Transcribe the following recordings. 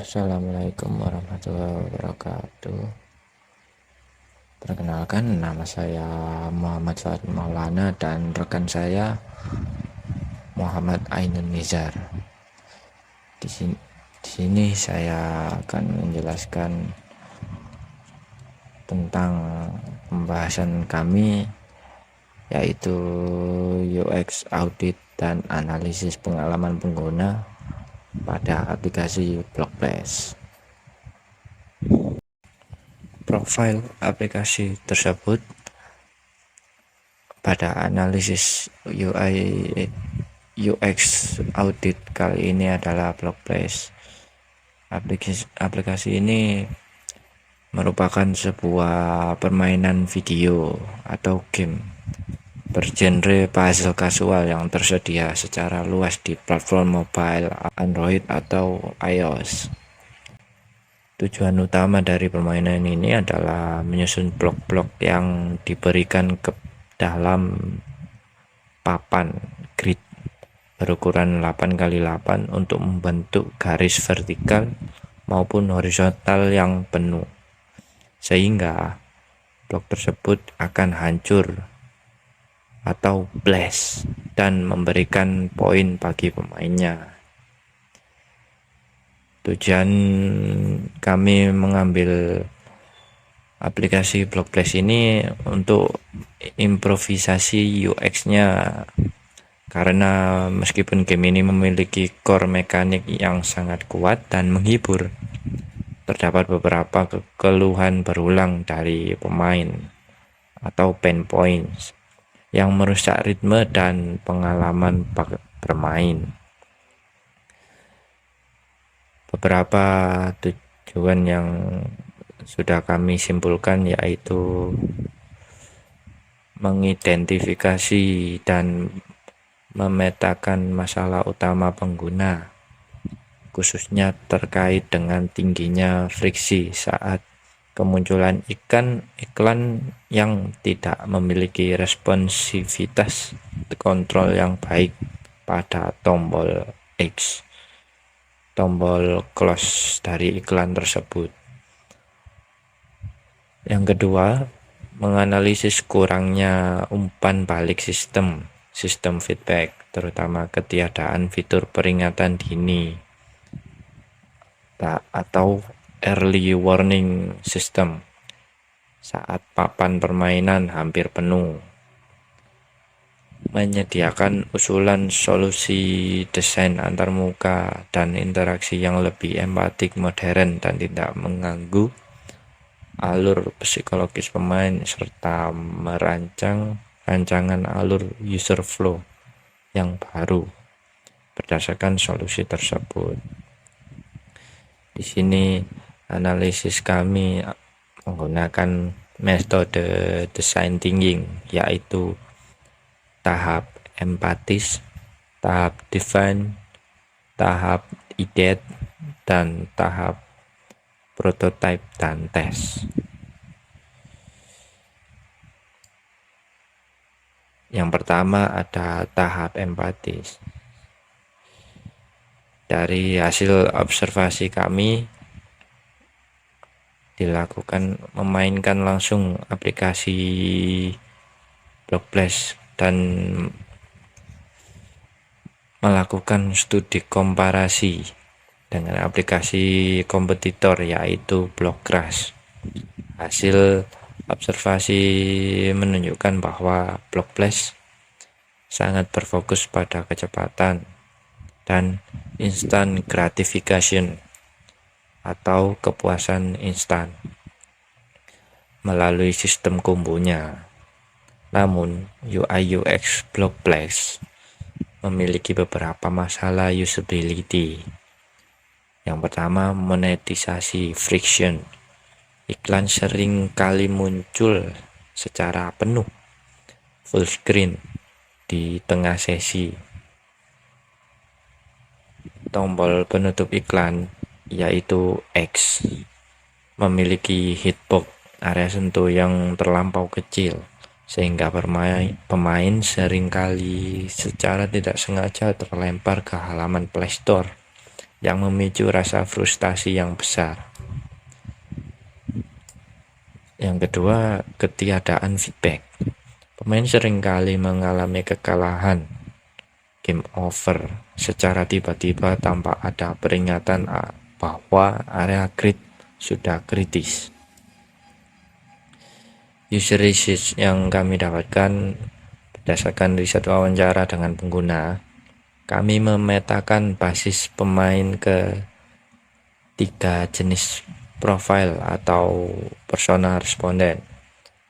Assalamualaikum warahmatullahi wabarakatuh. Perkenalkan, nama saya Muhammad Fahri Maulana dan rekan saya Muhammad Ainun Nizar. Di sini saya akan menjelaskan tentang pembahasan kami, yaitu UX audit dan analisis pengalaman pengguna pada aplikasi Blockplace. Profil aplikasi tersebut pada analisis UI UX audit kali ini adalah Blockplace. Aplikasi ini merupakan sebuah permainan video atau game bergenre puzzle kasual yang tersedia secara luas di platform mobile, Android atau iOS. Tujuan utama dari permainan ini adalah menyusun blok-blok yang diberikan ke dalam papan grid berukuran 8x8 untuk membentuk garis vertikal maupun horizontal yang penuh, sehingga blok tersebut akan hancur atau blast dan memberikan poin bagi pemainnya. Tujuan kami mengambil aplikasi Blockplace ini untuk improvisasi UX-nya, karena meskipun game ini memiliki core mekanik yang sangat kuat dan menghibur, terdapat beberapa keluhan berulang dari pemain atau pain points yang merusak ritme dan pengalaman bermain. Beberapa tujuan yang sudah kami simpulkan yaitu mengidentifikasi dan memetakan masalah utama pengguna, khususnya terkait dengan tingginya friksi saat kemunculan iklan yang tidak memiliki responsivitas kontrol yang baik pada tombol X, tombol close dari iklan tersebut. Yang kedua, menganalisis kurangnya umpan balik sistem feedback, terutama ketiadaan fitur peringatan dini atau early warning system saat papan permainan hampir penuh. Menyediakan usulan solusi desain antarmuka dan interaksi yang lebih empatik, modern, dan tidak mengganggu alur psikologis pemain, serta merancang rancangan alur user flow yang baru berdasarkan solusi tersebut. Di sini analisis kami menggunakan metode design thinking, yaitu tahap empatis, tahap define, tahap iterate, dan tahap prototype dan tes. Yang pertama ada tahap empatis. Dari hasil observasi kami, dilakukan memainkan langsung aplikasi Blockplace dan melakukan studi komparasi dengan aplikasi kompetitor, yaitu Blockcrash. Hasil observasi menunjukkan bahwa Blockplace sangat berfokus pada kecepatan dan instant gratification atau kepuasan instan melalui sistem kombonya. Namun UI UX Blockplace memiliki beberapa masalah usability. Yang pertama, monetisasi friction. Iklan sering kali muncul secara penuh full screen di tengah sesi. Tombol penutup iklan, yaitu X, memiliki hitbox area sentuh yang terlampau kecil, sehingga pemain seringkali secara tidak sengaja terlempar ke halaman Play Store yang memicu rasa frustasi yang besar. Yang kedua, ketiadaan feedback. Pemain seringkali mengalami kekalahan, game over, secara tiba-tiba tanpa ada peringatan bahwa area grid sudah kritis. User research yang kami dapatkan berdasarkan riset wawancara dengan pengguna, kami memetakan basis pemain ke 3 jenis profil atau persona responden,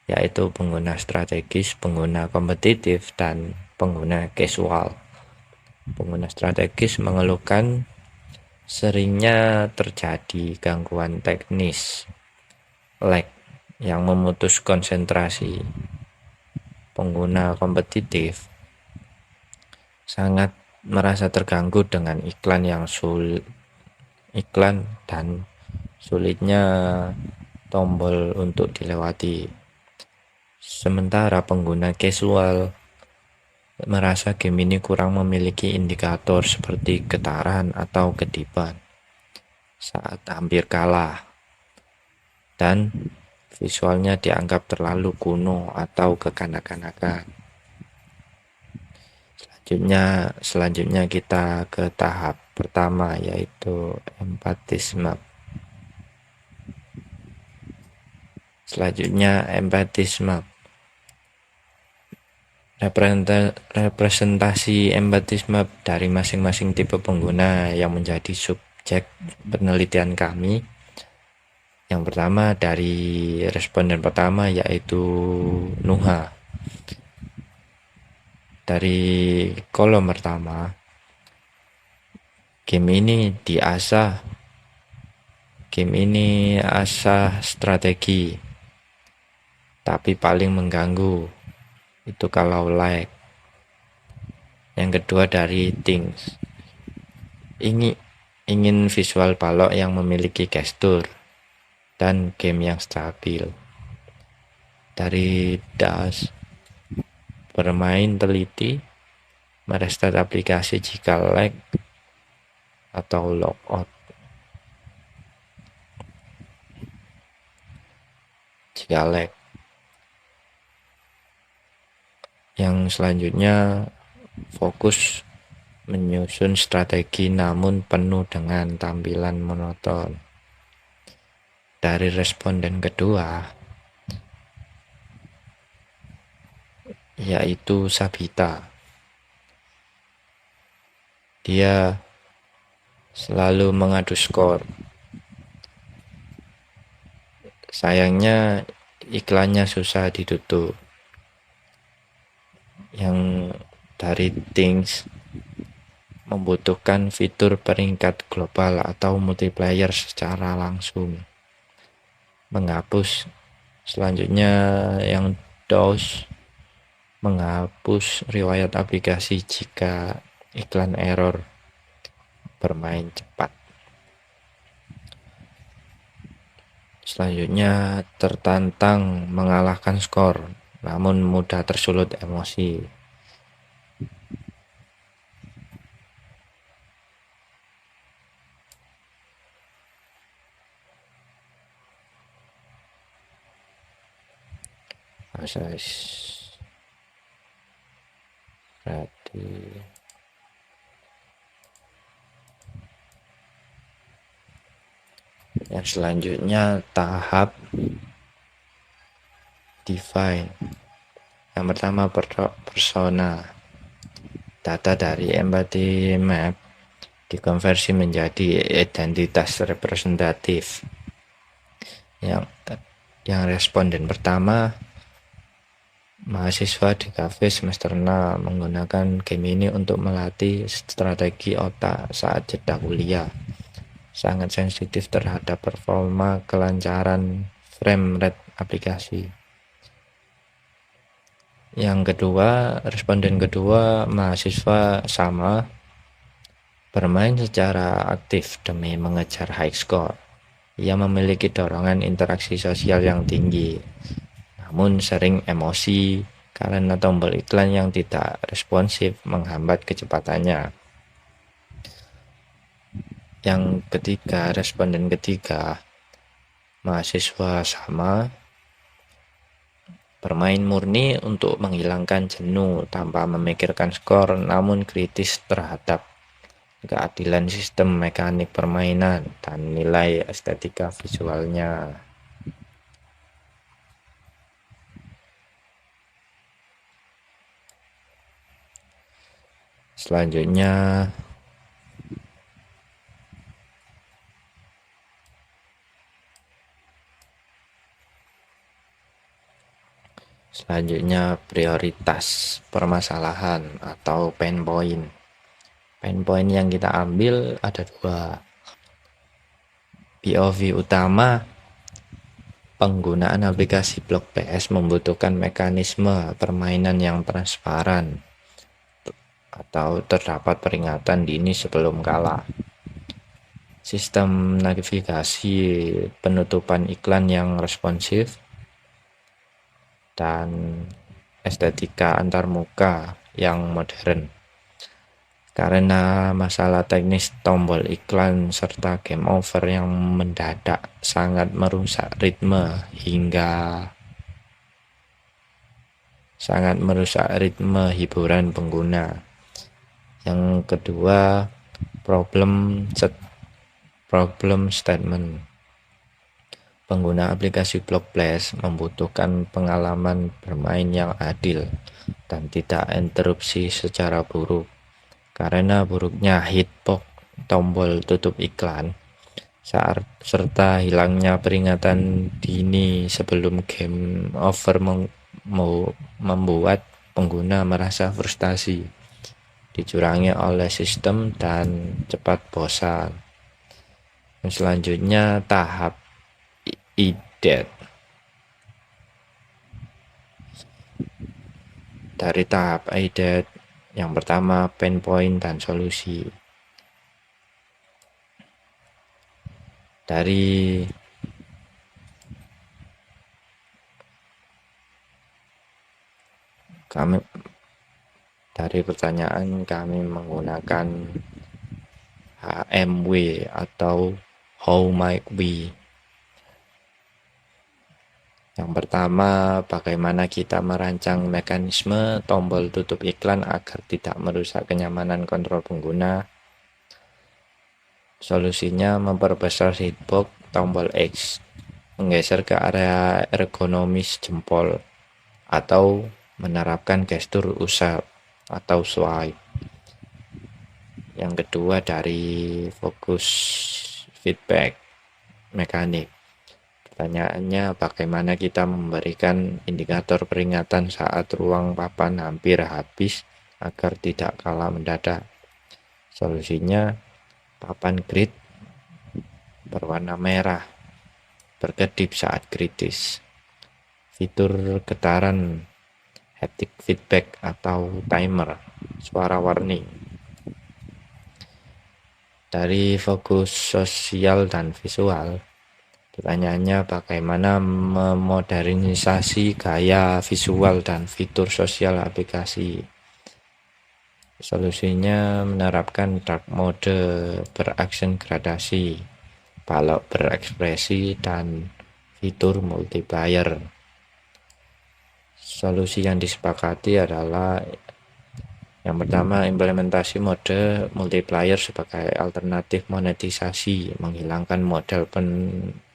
yaitu pengguna strategis, pengguna kompetitif, dan pengguna casual. Pengguna strategis mengeluhkan seringnya terjadi gangguan teknis, lag yang memutus konsentrasi. Pengguna kompetitif sangat merasa terganggu dengan iklan dan sulitnya tombol untuk dilewati. Sementara pengguna casual merasa game ini kurang memiliki indikator seperti getaran atau kedipan saat hampir kalah, dan visualnya dianggap terlalu kuno atau kekanak-kanakan. Selanjutnya kita ke tahap pertama, yaitu empatisme. Representasi empatisme dari masing-masing tipe pengguna yang menjadi subjek penelitian kami. Yang pertama dari responden pertama, yaitu Nuha. Dari kolom pertama, game ini asah strategi, tapi paling mengganggu itu kalau lag. Yang kedua dari Things, ingin visual balok yang memiliki gestur dan game yang stabil. Dari Das, bermain teliti, merestart aplikasi jika lag atau logout. Jika lag. Yang selanjutnya fokus menyusun strategi namun penuh dengan tampilan monoton. Dari responden kedua, yaitu Sabita. Dia selalu mengadu skor. Sayangnya iklannya susah ditutup. Yang dari Things, membutuhkan fitur peringkat global atau multiplayer secara langsung. Menghapus. Selanjutnya yang DOS, menghapus riwayat aplikasi jika iklan error, bermain cepat. Selanjutnya tertantang mengalahkan skor, namun mudah tersulut emosi. Proses ready. Yang selanjutnya tahap define. Yang pertama persona. Data dari empathy map dikonversi menjadi identitas representatif. Yang responden pertama, mahasiswa di kafe semester 6, menggunakan game ini untuk melatih strategi otak saat jeda kuliah. Sangat sensitif terhadap performa kelancaran frame rate aplikasi. Yang kedua, responden kedua, mahasiswa sama, bermain secara aktif demi mengejar high score. Ia memiliki dorongan interaksi sosial yang tinggi, namun sering emosi karena tombol iklan yang tidak responsif menghambat kecepatannya. Yang ketiga, responden ketiga, mahasiswa sama, bermain murni untuk menghilangkan jenuh tanpa memikirkan skor, namun kritis terhadap keadilan sistem mekanik permainan dan nilai estetika visualnya. Selanjutnya prioritas permasalahan atau pain point. Pain point yang kita ambil ada dua. POV utama, penggunaan aplikasi Blok PS membutuhkan mekanisme permainan yang transparan atau terdapat peringatan dini sebelum kalah. Sistem navigasi penutupan iklan yang responsif dan estetika antarmuka yang modern. Karena masalah teknis tombol iklan serta game over yang mendadak sangat merusak ritme hiburan pengguna. Yang kedua, problem statement. Pengguna aplikasi Block Flash membutuhkan pengalaman bermain yang adil dan tidak interupsi secara buruk. Karena buruknya hitbox tombol tutup iklan serta hilangnya peringatan dini sebelum game over membuat pengguna merasa frustasi, dicurangi oleh sistem dan cepat bosan. Selanjutnya tahap IDET. Dari tahap IDET yang pertama, pain point dan solusi. Dari pertanyaan kami menggunakan HMW atau How Might We. Yang pertama, bagaimana kita merancang mekanisme tombol tutup iklan agar tidak merusak kenyamanan kontrol pengguna. Solusinya memperbesar hitbox tombol X, menggeser ke area ergonomis jempol, atau menerapkan gestur usap atau swipe. Yang kedua, dari fokus feedback mekanik. Pertanyaannya, bagaimana kita memberikan indikator peringatan saat ruang papan hampir habis agar tidak kalah mendadak. Solusinya, papan grid berwarna merah berkedip saat kritis. Fitur getaran haptic feedback atau timer, suara warning. Dari fokus sosial dan visual, pertanyaannya bagaimana memodernisasi gaya visual dan fitur sosial aplikasi. Solusinya menerapkan dark mode beraction gradasi, balok berekspresi, dan fitur multiplayer. Solusi yang disepakati adalah yang pertama, implementasi mode multiplayer sebagai alternatif monetisasi, menghilangkan model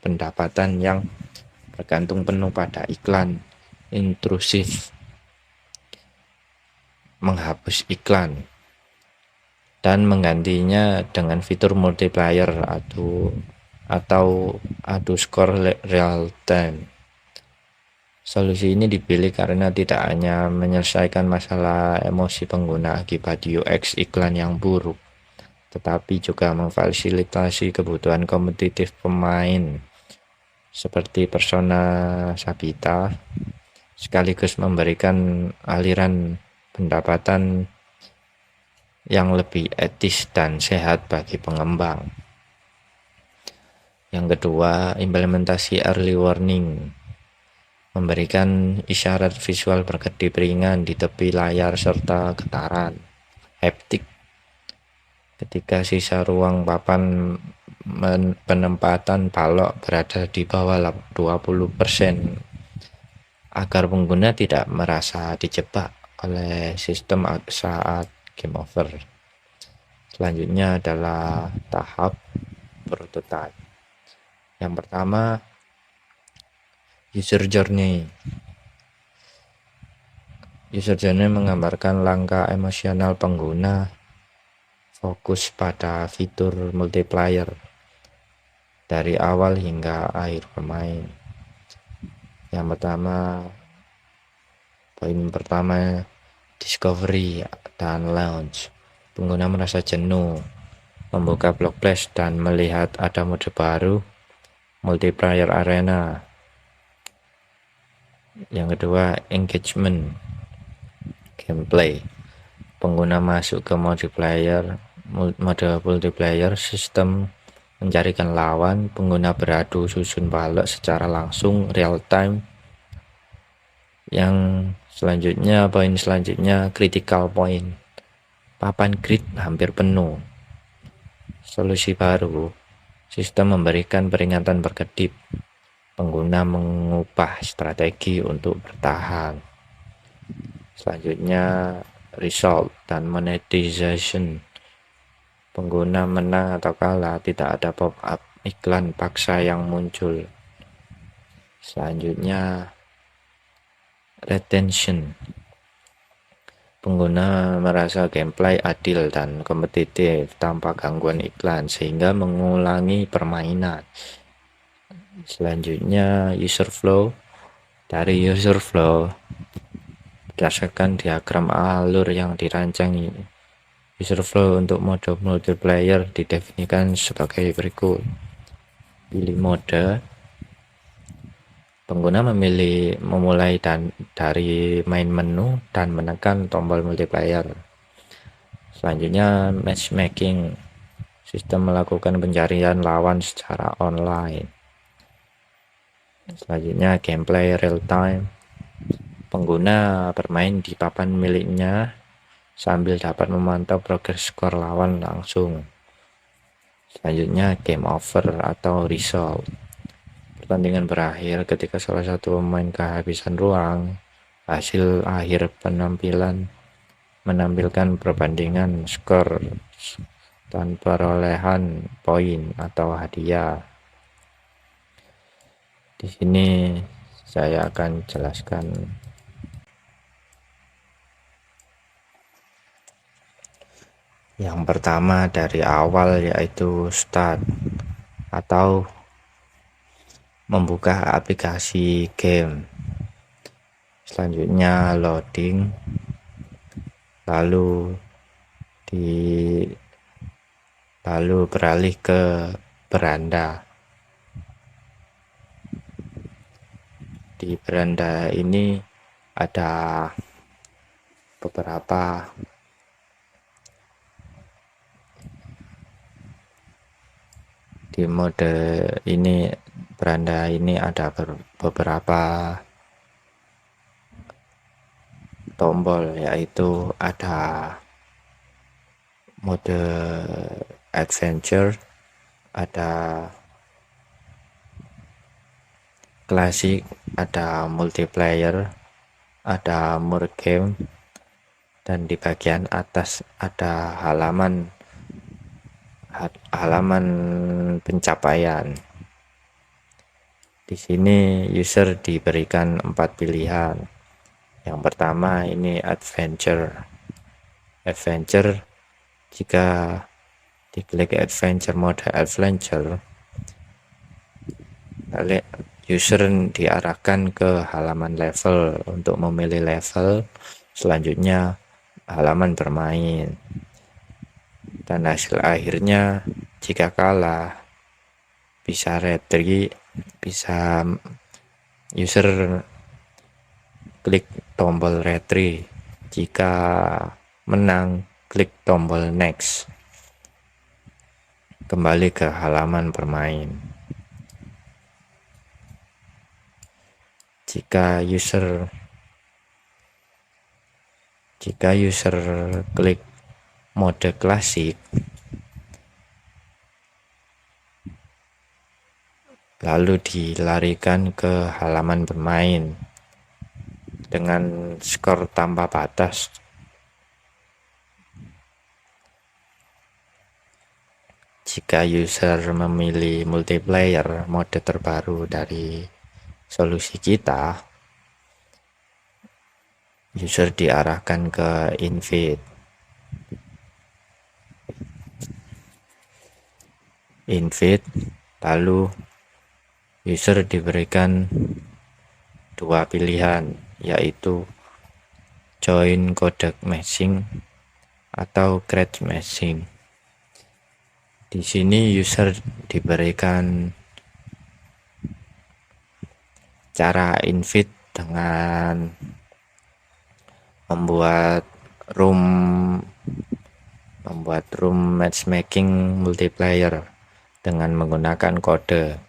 pendapatan yang bergantung penuh pada iklan intrusif, menghapus iklan, dan menggantinya dengan fitur multiplayer atau adu skor real time. Solusi ini dipilih karena tidak hanya menyelesaikan masalah emosi pengguna akibat UX iklan yang buruk, tetapi juga memfasilitasi kebutuhan kompetitif pemain seperti Persona Sabita, sekaligus memberikan aliran pendapatan yang lebih etis dan sehat bagi pengembang. Yang kedua, implementasi early warning, memberikan isyarat visual berkedip ringan di tepi layar serta getaran haptik ketika sisa ruang papan penempatan balok berada di bawah 20%, agar pengguna tidak merasa dijebak oleh sistem saat game over. Selanjutnya adalah tahap prototype. Yang pertama, user journey. User journey menggambarkan langkah emosional pengguna, fokus pada fitur multiplayer dari awal hingga akhir bermain. Poin pertama, discovery dan launch. Pengguna merasa jenuh membuka blog flash dan melihat ada mode baru, multiplayer arena. Yang kedua, engagement, gameplay. Pengguna masuk ke mode multiplayer sistem mencarikan lawan, pengguna beradu susun balok secara langsung real time. Poin selanjutnya critical point. Papan grid hampir penuh. Solusi baru, sistem memberikan peringatan berkedip. Pengguna mengubah strategi untuk bertahan. Selanjutnya result dan monetization. Pengguna menang atau kalah, tidak ada pop-up iklan paksa yang muncul. Selanjutnya retention. Pengguna merasa gameplay adil dan kompetitif tanpa gangguan iklan sehingga mengulangi permainan. Selanjutnya user flow. Dari user flow, berdasarkan diagram alur yang dirancang, user flow untuk mode multiplayer didefinisikan sebagai berikut. Pilih mode. Pengguna memulai dari main menu dan menekan tombol multiplayer. Selanjutnya matchmaking. Sistem melakukan pencarian lawan secara online. Selanjutnya gameplay real time. Pengguna bermain di papan miliknya sambil dapat memantau progres skor lawan langsung. Selanjutnya game over atau result. Pertandingan berakhir ketika salah satu pemain kehabisan ruang. Hasil akhir penampilan menampilkan perbandingan skor dan perolehan poin atau hadiah. Di sini saya akan jelaskan. Yang pertama dari awal, yaitu start atau membuka aplikasi game. Selanjutnya loading, lalu beralih ke beranda. Di beranda ini ada beberapa di mode ini. Beranda ini ada beberapa tombol, yaitu ada mode adventure, ada klasik, ada multiplayer, ada more game, dan di bagian atas ada halaman pencapaian. Di sini user diberikan 4 pilihan. Yang pertama ini adventure. Jika diklik mode adventure, user diarahkan ke halaman level untuk memilih level. Selanjutnya halaman bermain, dan hasil akhirnya jika kalah bisa retry, bisa user klik tombol retry. Jika menang, klik tombol next, kembali ke halaman bermain. Jika user klik mode klasik, lalu dilarikan ke halaman bermain dengan skor tanpa batas. Jika user memilih multiplayer mode terbaru dari solusi kita, user diarahkan ke invite, lalu user diberikan dua pilihan, yaitu join codec matching atau create matching. Di sini user diberikan cara invite dengan membuat room matchmaking multiplayer dengan menggunakan kode.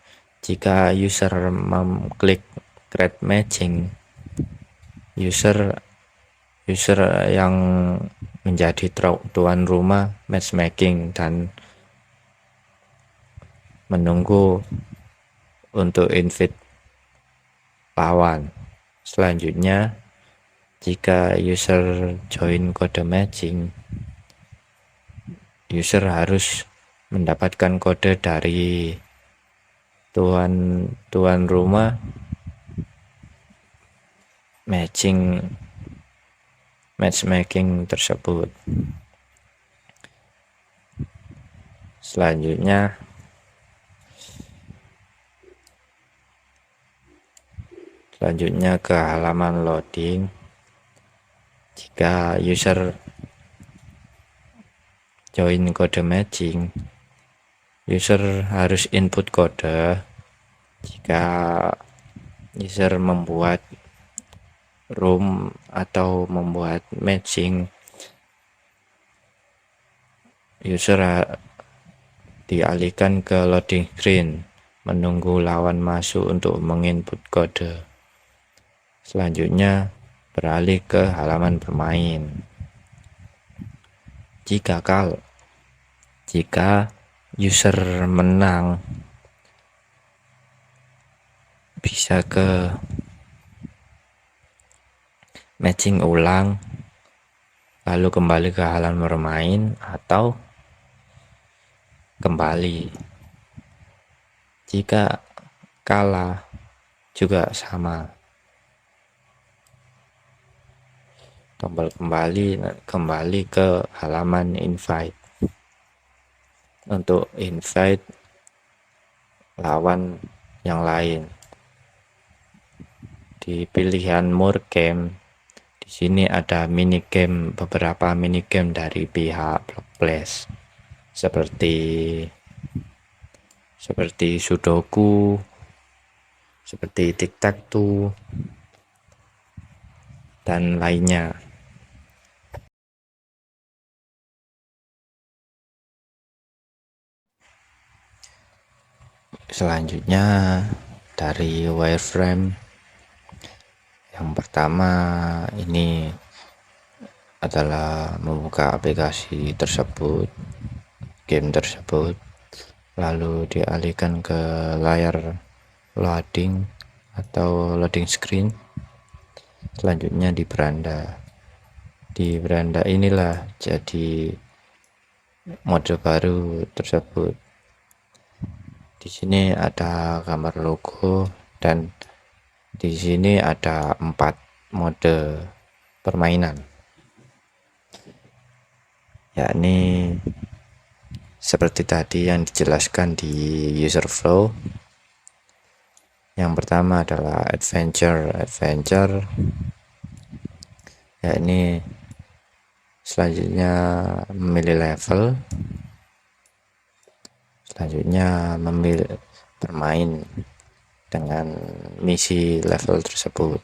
Jika user mengklik create matching, user yang menjadi tuan rumah matchmaking dan menunggu untuk invite lawan. Selanjutnya, jika user join kode matching, user harus mendapatkan kode dari tuan rumah matchmaking tersebut. Selanjutnya ke halaman loading. Jika user join kode matching, user harus input kode. Jika user membuat room atau membuat matching, user dialihkan ke loading screen, menunggu lawan masuk untuk menginput kode. Selanjutnya beralih ke halaman bermain. Jika user menang, bisa ke matching ulang, lalu kembali ke halaman bermain, atau kembali. Jika kalah juga sama, tombol kembali ke halaman invite untuk invite lawan yang lain. Di pilihan more game, di sini ada beberapa minigame dari pihak Blockplace seperti Sudoku, seperti Tic-Tac-Toe, dan lainnya. Selanjutnya dari wireframe, yang pertama ini adalah membuka aplikasi tersebut, game tersebut, lalu dialihkan ke layar loading atau loading screen. Selanjutnya di beranda inilah jadi mode baru tersebut. Di sini ada gambar logo dan di sini ada 4 mode permainan, yakni seperti tadi yang dijelaskan di user flow. Yang pertama adalah adventure, yakni selanjutnya memilih level, selanjutnya memilih bermain dengan misi level tersebut.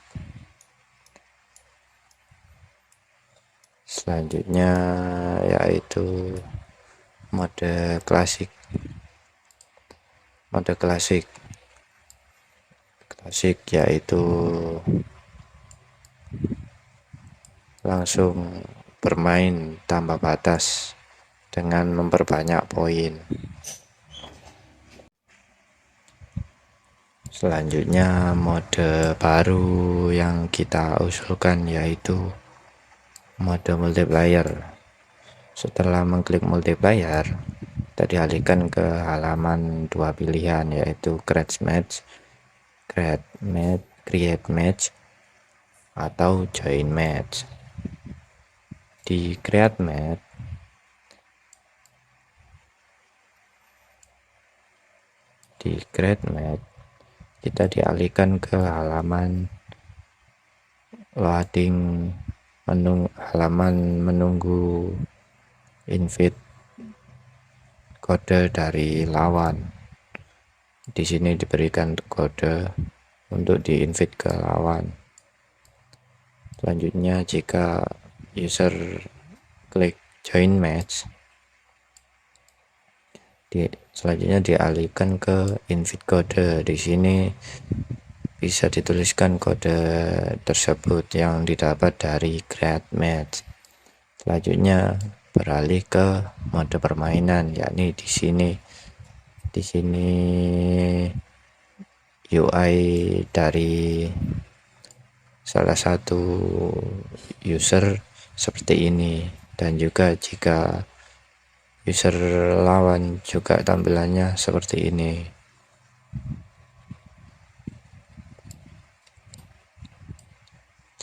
Selanjutnya yaitu mode klasik yaitu langsung bermain tanpa batas dengan memperbanyak poin. Selanjutnya mode baru yang kita usulkan yaitu mode multiplayer. Setelah mengklik multiplayer, kita dialihkan ke halaman dua pilihan yaitu create match atau join match. Di create match kita dialihkan ke halaman loading halaman menunggu invite kode dari lawan. Di sini diberikan kode untuk di-invite ke lawan. Selanjutnya jika user klik join match, selanjutnya dialihkan ke invite kode. Di sini bisa dituliskan kode tersebut yang didapat dari create match. Selanjutnya beralih ke mode permainan, yakni di sini UI dari salah satu user seperti ini, dan juga jika user lawan juga tampilannya seperti ini.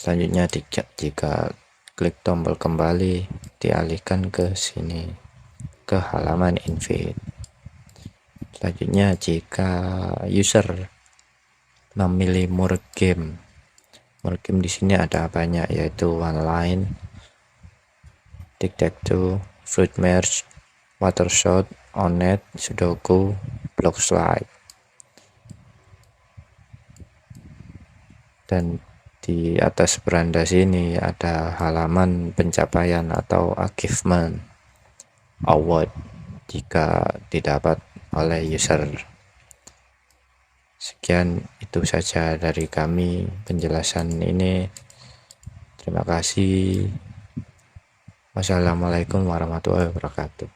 Selanjutnya jika klik tombol kembali, dialihkan ke sini, ke halaman invite. Selanjutnya jika user memilih more game di sini ada banyak, yaitu one line, tic-tac-toe, fruit merge, water shot, onet, sudoku, block slide. Dan di atas beranda sini ada halaman pencapaian atau achievement award jika didapat oleh user. Sekian itu saja dari kami penjelasan ini. Terima kasih. Wassalamualaikum warahmatullahi wabarakatuh.